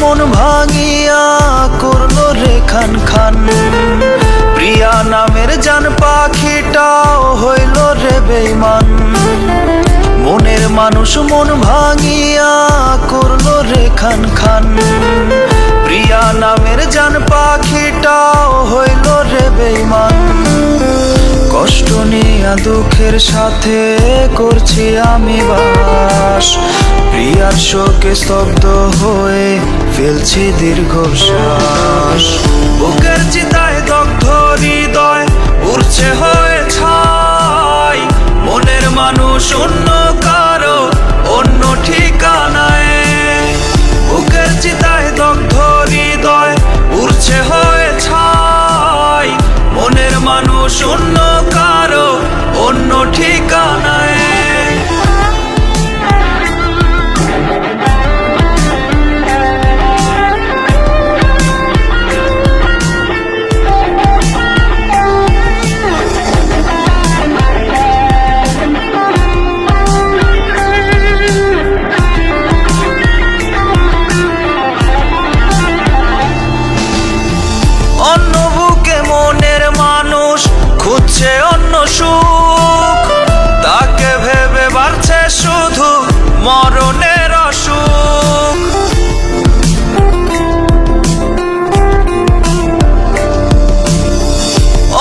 মন ভাঙিয়া করলো রে খান খান। প্রিয়া নামের জান পাখিটাও হইল রে বেঈমান। মনের মানুষ মন ভাঙিয়া করলো রে খান খান। প্রিয়া নামের জান পাখিটাও হইল রে বেঈমান। কষ্ট নিয়া দুঃখের সাথে করছি আমি বাস। প্রিয়ার শোকে স্তব্ধ হয়ে ফেলছি দীর্ঘশ্বাস। বুকের চিতায় দগ্ধ হৃদয় উড়ছে হয়ে ছাই। মনের মানুষ অন্য কারো অন্য ঠিকানায়। বুকের চিতায় দগ্ধ হৃদয় উড়ছে হয়ে ছাই। মনের মানুষ অন্য কারো অন্য ঠিকানায়। অন্য বুকে মনের মানুষ খুঁজছে অন্য সুখ। তাকে ভেবে বাড়ছে শুধু মরণের অসুখ।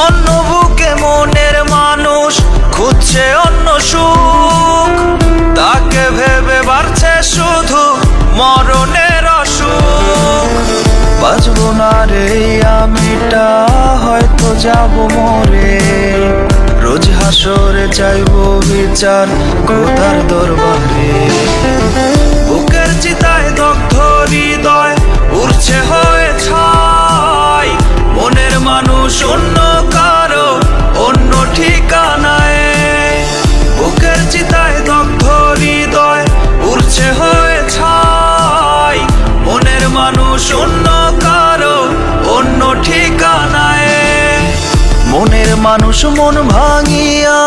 অন্য বুকে মনের মানুষ খুঁজছে অন্য সুখ। তাকে ভেবে বাড়ছে শুধু মরণের অসুখ। বাঁচবো না রে আমিটা হয়তো যাব মরে। রোজ হাসরে চাইবো বিচার খোদার দরবারে। বুকের চিতায় দগ্ধ হৃদয় উড়ছে হয়ে ছাই। মনের মানুষ অন্য কারো অন্য ঠিকানায়। বুকের চিতায় দগ্ধ হৃদয় উড়ছে হয়ে ছাই। মনের মানুষ অন্য কারো অন্য ঠিকানায়। মনের মানুষ মন ভাঙিয়া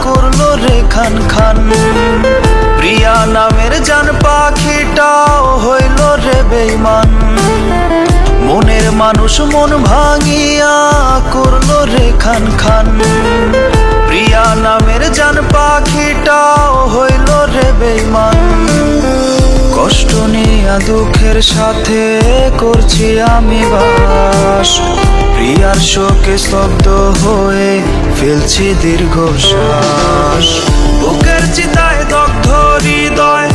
করলো রে খান খান। প্রিয়া নামের জান পাখিটাও হইল রে বেঈমান। মনের মানুষ মন ভাঙিয়া করলো রে খান খান। প্রিয়া নামের জান পাখিটাও হইল রে বেঈমান। কষ্ট নিয়া দুঃখের সাথে করছি আমি বাস। প্রিয়ার শোকে স্তব্ধ হয়ে ফেলছি দীর্ঘশ্বাস। বুকের চিতায় দগ্ধ হৃদয়